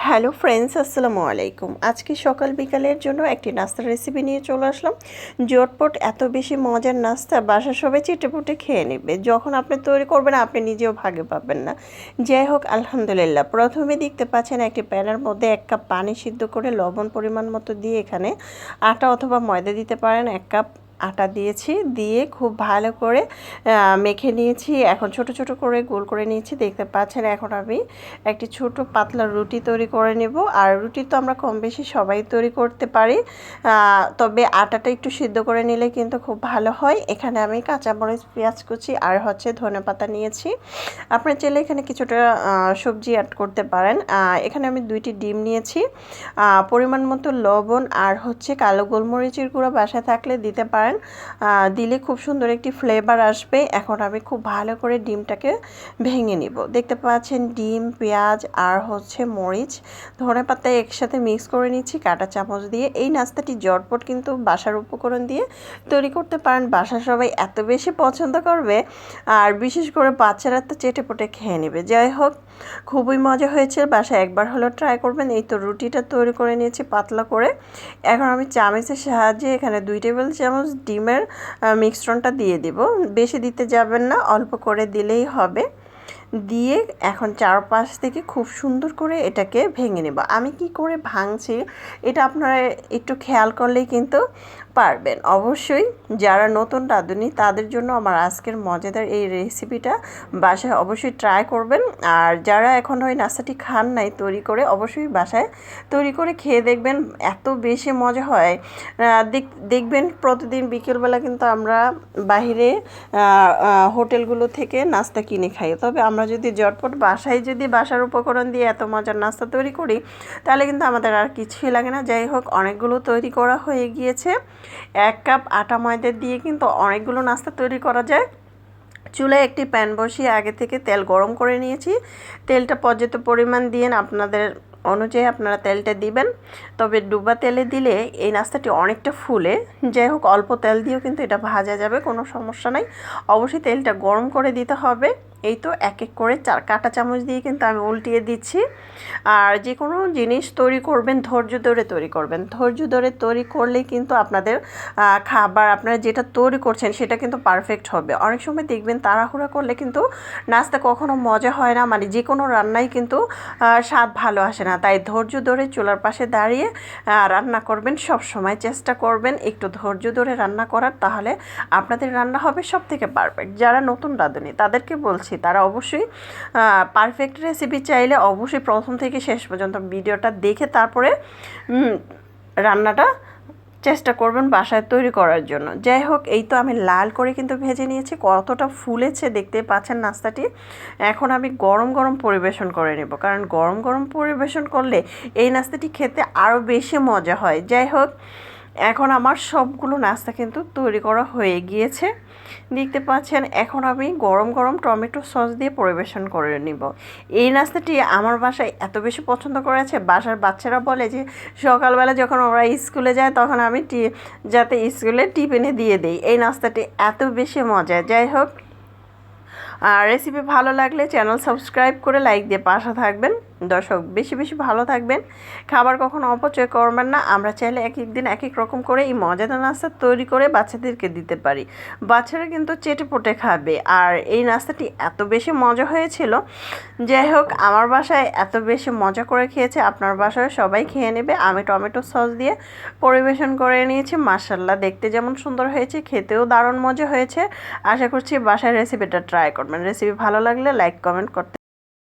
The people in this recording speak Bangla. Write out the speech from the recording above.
হ্যালো ফ্রেন্ডস, আসসালামু আলাইকুম। আজকে সকাল বিকালের জন্য একটি নাস্তার রেসিপি নিয়ে চলে আসলাম। জটপট এত বেশি মজার নাস্তা, বাসার সবাই চেটেপুটে খেয়ে নেবে। যখন আপনি তৈরি করবেন আপনি নিজেও ভাগে পাবেন না। যাই হোক, আলহামদুলিল্লাহ। প্রথমে দেখতে পাচ্ছেন একটি প্যানের মধ্যে 1 কাপ পানি সিদ্ধ করে লবণ পরিমাণ মতো দিয়ে এখানে আটা অথবা ময়দা দিতে পারেন। 1 কাপ আটা দিয়েছি, দিয়ে খুব ভালো করে মেখে নিয়েছি। এখন ছোট ছোট করে গোল করে নিয়েছি, দেখতে পাচ্ছেন। এখন আমি একটি ছোট পাতলা রুটি তৈরি করে নেব। আর রুটি তো আমরা কম বেশি সবাই তৈরি করতে পারি, তবে আটাটা একটু সিদ্ধ করে নিলে কিন্তু খুব ভালো হয়। এখানে আমি কাঁচামরিচ, পেঁয়াজ কুচি আর ধনেপাতা নিয়েছি। আপনার চাইলে এখানে কিছুটা সবজি অ্যাড করতে পারেন। এখানে আমি 2টি ডিম নিয়েছি, পরিমাণ মতো লবণ আর কালো গোলমরিচের গুঁড়ো বাসায় থাকলে দিতে পারেন। দিলে খুব সুন্দর একটি ফ্লেভার আসবে। এখন আমি খুব ভালো করে ডিমটাকে ভেঙে নিব। দেখতে পাচ্ছেন ডিম, পেঁয়াজ আর মরিচ, ধনেপাতা একসাথে মিক্স করে নিচ্ছি কাঁটা চামচ দিয়ে। এই নাস্তাটি জটপট কিন্তু বাসার উপকরণ দিয়ে তৈরি করতে পারেন। বাসার সবাই এত বেশি পছন্দ করবে, আর বিশেষ করে বাচ্চারা তো চেটেপুটে খেয়ে নেবে। যাই হোক, খুবই মজা হয়েছে। বাসায় একবার হলেও ট্রাই করবেন। এই তো রুটিটা তৈরি করে নিয়েছি পাতলা করে। এখন আমি চামচের সাহায্যে এখানে 2 টেবিল চামচ ডিমের মিশ্রণটা দিয়ে দিব। বেশি দিতে যাবেন না, অল্প করে দিলেই হবে। দিয়ে এখন চারপাশ থেকে খুব সুন্দর করে এটাকে ভেঙে নেব। আমি কি করে ভাঙছি এটা আপনারা একটু খেয়াল করলেই কিন্তু পারবেন। অবশ্যই যারা নতুন রাঁধুনি তাদের জন্য আমার আজকের মজাদার এই রেসিপিটা বাসায় অবশ্যই ট্রাই করবেন। আর যারা এখন ওই নাস্তাটি খান নাই তৈরি করে, অবশ্যই বাসায় তৈরি করে খেয়ে দেখবেন, এত বেশি মজা হয়। দেখবেন প্রতিদিন বিকেলবেলা কিন্তু আমরা বাইরে হোটেলগুলো থেকে নাস্তা কিনে খাই, তবে আমরা যদি জটপট বাসায় বাসার উপকরণ দিয়ে এত মজার নাস্তা তৈরি করি তাহলে কিন্তু আমাদের আর কিছুই লাগে না। যাই হোক, অনেকগুলো তৈরি করা হয়ে গিয়েছে। 1 কাপ আটা ময়দা দিয়ে কিন্তু অনেকগুলো নাস্তা তৈরি করা যায়। চুলায় একটি প্যান বসিয়ে আগে থেকে তেল গরম করে নিয়েছি। তেলটা পর্যাপ্ত পরিমাণ দিয়ে আপনাদের অনুযায়ী আপনারা তেলটা দিবেন, তবে ডুবা তেলে দিলে এই নাস্তাটি অনেকটা ফুলে। যাই হোক, অল্প তেল দিয়েও কিন্তু এটা ভাজা যাবে, কোনো সমস্যা নাই। অবশ্যই তেলটা গরম করে দিতে হবে। এই তো এক এক করে কাঁটা চামচ দিয়ে কিন্তু আমি উল্টিয়ে দিচ্ছি। আর যে কোনো জিনিস তৈরি করবেন ধৈর্য ধরে তৈরি করবেন। ধৈর্য ধরে তৈরি করলেই কিন্তু আপনাদের খাবার, আপনারা যেটা তৈরি করছেন সেটা কিন্তু পারফেক্ট হবে। অনেক সময় দেখবেন তাড়াহুড়া করলে কিন্তু নাস্তা কখনো মজা হয় না, মানে যে কোনো রান্নাই কিন্তু স্বাদ ভালো আসে না। তাই ধৈর্য ধরে চুলার পাশে দাঁড়িয়ে রান্না করবেন। সব সময় চেষ্টা করবেন একটু ধৈর্য ধরে রান্না করার, তাহলে আপনাদের রান্না হবে সব থেকে পারফেক্ট। যারা নতুন রাঁধুনি তাদেরকে বলছি, তারা অবশ্যই পারফেক্ট রেসিপি চাইলে অবশ্যই প্রথম থেকে শেষ পর্যন্ত ভিডিওটা দেখে তারপরে রান্নাটা চেষ্টা করবেন বাসায় তৈরি করার জন্য। যাই হোক, এই তো আমি লাল করে কিন্তু ভেজে নিয়েছি। কতটা ফুলেছে দেখতে পাচ্ছেন নাস্তাটি। এখন আমি গরম গরম পরিবেশন করে নেব, কারণ গরম গরম পরিবেশন করলে এই নাস্তাটি খেতে আরও বেশি মজা হয়। যাই হোক, এখন আমার সবগুলো নাস্তা কিন্তু তৈরি করা হয়ে গিয়েছে, দেখতে পাচ্ছেন। এখন আমি গরম গরম টমেটো সস দিয়ে পরিবেশন করে নিব। এই নাস্তাটি আমার বাসায় এত বেশি পছন্দ করেছে, বাসার বাচ্চারা বলে যে সকালবেলা যখন ওরা স্কুলে যায় তখন আমি যাতে স্কুলে টিফিনে দিয়ে দিই। এই নাস্তাটি এত বেশি মজা। যাই হোক, আর রেসিপি ভালো লাগলে চ্যানেল সাবস্ক্রাইব করে লাইক দিয়ে পাশে থাকবেন। দর্শক, বেশি বেশি ভালো থাকবেন, খাবার কখনো অপচয় করবেন না। আমরা চাইলে এক এক দিন এক এক রকম করে এই মজাদার নাস্তা তৈরি করে বাচ্চাদেরকে দিতে পারি। বাচ্চারা কিন্তু চেটেপুটে খাবে। আর এই নাস্তাটি এত বেশি মজা হয়েছিল। যাই হোক, আমার বাসায় এত বেশি মজা করে খেয়েছে, আপনার বাসায় সবাই খেয়ে নেবে। আমি টমেটো সস দিয়ে পরিবেশন করে নিয়েছি। মাশাআল্লাহ, দেখতে যেমন সুন্দর হয়েছে, খেতেও দারুণ মজা হয়েছে। আশা করছি বাসায় রেসিপিটা ট্রাই করবেন। রেসিপি ভালো লাগলে লাইক কমেন্ট করতে